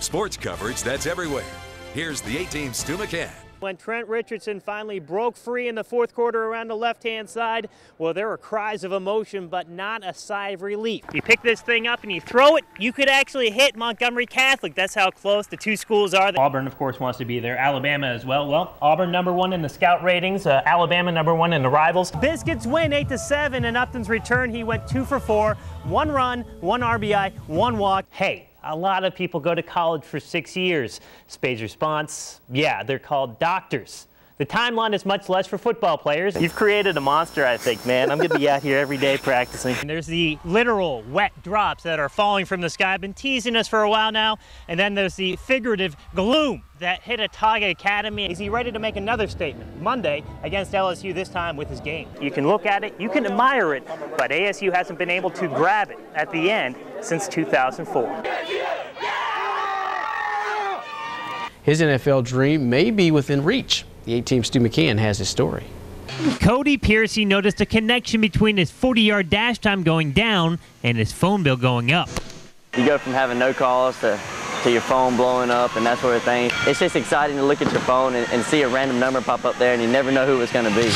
Sports coverage that's everywhere. Here's the A-Team Stu McCann. When Trent Richardson finally broke free in the fourth quarter around the left-hand side, well, there were cries of emotion, but not a sigh of relief. You pick this thing up and you throw it, you could actually hit Montgomery Catholic. That's how close the two schools are. Auburn, of course, wants to be there. Alabama as well. Well, Auburn #1 in the scout ratings. Alabama #1 in the rivals. Biscuits win 8-7. In Upton's return, he went 2 for 4, 1 run, 1 RBI, 1 walk. Hey. A lot of people go to college for 6 years. Spade's response, yeah, they're called doctors. The timeline is much less for football players. You've created a monster, I think, man. I'm going to be out here every day practicing. And there's the literal wet drops that are falling from the sky. I've been teasing us for a while now. And then there's the figurative gloom that hit Autauga Academy. Is he ready to make another statement Monday against LSU, this time with his game? You can look at it, you can admire it, but ASU hasn't been able to grab it at the end since 2004. His NFL dream may be within reach. The A-Team Stu McCann has his story. Cody Piercy noticed a connection between his 40-yard dash time going down and his phone bill going up. You go from having no calls to your phone blowing up and that sort of thing. It's just exciting to look at your phone and see a random number pop up there and you never know who it's going to be.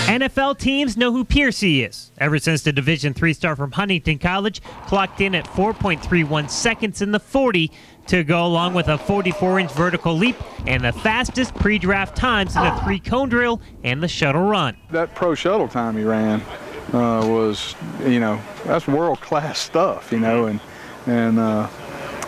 NFL teams know who Piercy is. Ever since the Division III star from Huntington College clocked in at 4.31 seconds in the 40 to go along with a 44-inch vertical leap and the fastest pre-draft times in the 3-cone drill and the shuttle run. That pro shuttle time he ran was, that's world-class stuff, and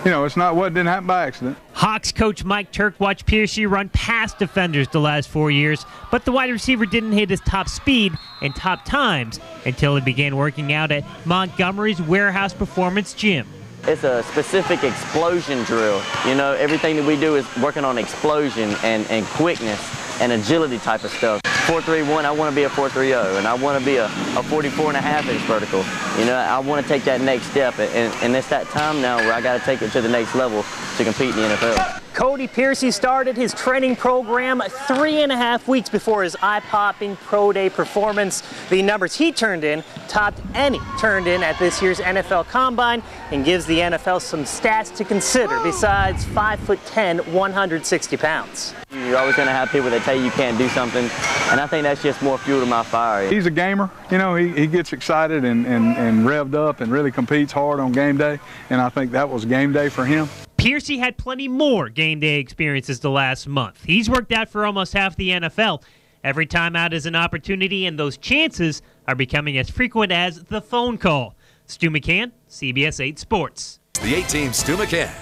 it's not what didn't happen by accident. Hawks coach Mike Turk watched Piercy run past defenders the last 4 years, but the wide receiver didn't hit his top speed and top times until he began working out at Montgomery's Warehouse Performance Gym. It's a specific explosion drill. Everything that we do is working on explosion and quickness and agility type of stuff. 4.31, I want to be a 4.30, and I want to be a 44.5-inch vertical. I want to take that next step, and it's that time now where I got to take it to the next level to compete in the NFL. Cody Piercy started his training program 3.5 weeks before his eye-popping pro day performance. The numbers he turned in topped any turned in at this year's NFL Combine and gives the NFL some stats to consider besides 5'10", 160 pounds. You're always going to have people that tell you can't do something, and I think that's just more fuel to my fire. He's a gamer. He gets excited and revved up and really competes hard on game day, and I think that was game day for him. Piercy had plenty more game day experiences the last month. He's worked out for almost half the NFL. Every time out is an opportunity, and those chances are becoming as frequent as the phone call. Stu McCann, CBS 8 Sports. The A-Team Stu McCann.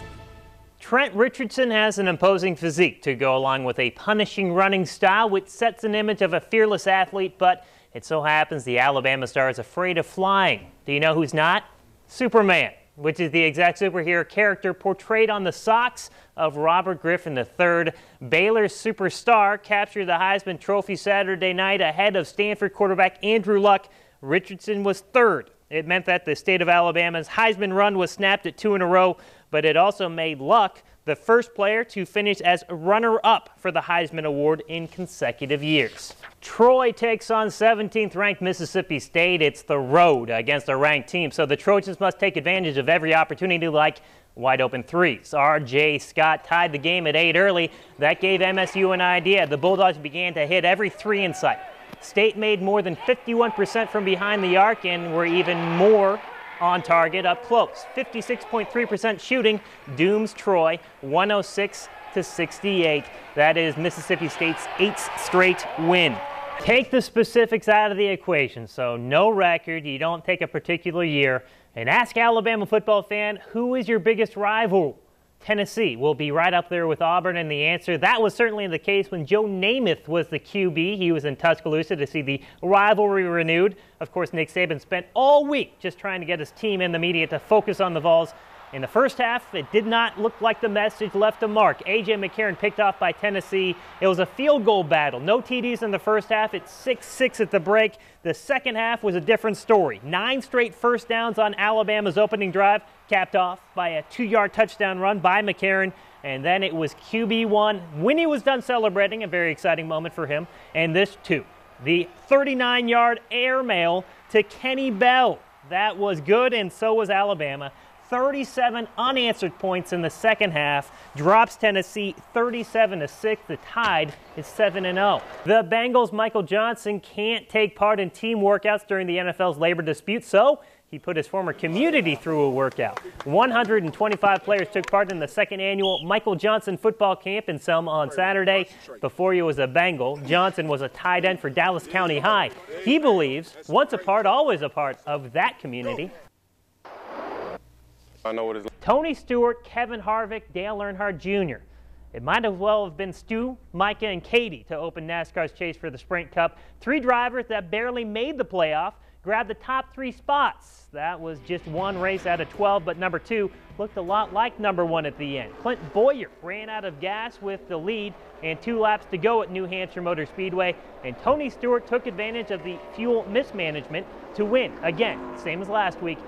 Trent Richardson has an imposing physique to go along with a punishing running style, which sets an image of a fearless athlete, but it so happens the Alabama star is afraid of flying. Do you know who's not? Superman, which is the exact superhero character portrayed on the socks of Robert Griffin III. Baylor's superstar captured the Heisman Trophy Saturday night ahead of Stanford quarterback Andrew Luck. Richardson was third. It meant that the state of Alabama's Heisman run was snapped at 2 in a row, but it also made Luck the first player to finish as runner-up for the Heisman Award in consecutive years. Troy takes on 17th-ranked Mississippi State. It's the road against a ranked team, so the Trojans must take advantage of every opportunity like wide-open threes. R.J. Scott tied the game at 8 early. That gave MSU an idea. The Bulldogs began to hit every three in sight. State made more than 51% from behind the arc and were even more on target up close. 56.3% shooting dooms Troy 106-68. That is Mississippi State's 8th straight win. Take the specifics out of the equation, so no record, you don't take a particular year, and ask Alabama football fan, who is your biggest rival? Tennessee will be right up there with Auburn, and the answer, that was certainly the case when Joe Namath was the QB. He was in Tuscaloosa to see the rivalry renewed. Of course, Nick Saban spent all week just trying to get his team and the media to focus on the Vols. In the first half, it did not look like the message left a mark. A.J. McCarron picked off by Tennessee. It was a field goal battle. No TDs in the first half. It's 6-6 at the break. The second half was a different story. 9 straight first downs on Alabama's opening drive, capped off by a 2-yard touchdown run by McCarron. And then it was QB1 when he was done celebrating, a very exciting moment for him. And this, too, the 39-yard air mail to Kenny Bell. That was good, and so was Alabama. 37 unanswered points in the second half, drops Tennessee 37-6. The Tide is 7-0. The Bengals' Michael Johnson can't take part in team workouts during the NFL's labor dispute, so he put his former community through a workout. 125 players took part in the second annual Michael Johnson football camp in Selma on Saturday. Before he was a Bengal, Johnson was a tight end for Dallas County High. He believes once a part, always a part of that community. I know what it's like. Tony Stewart, Kevin Harvick, Dale Earnhardt Jr. It might as well have been Stu, Micah, and Katie to open NASCAR's chase for the Sprint Cup. 3 drivers that barely made the playoff grabbed the top 3 spots. That was just 1 race out of 12, but number 2 looked a lot like number 1 at the end. Clint Boyer ran out of gas with the lead and 2 laps to go at New Hampshire Motor Speedway, and Tony Stewart took advantage of the fuel mismanagement to win. Again, same as last week,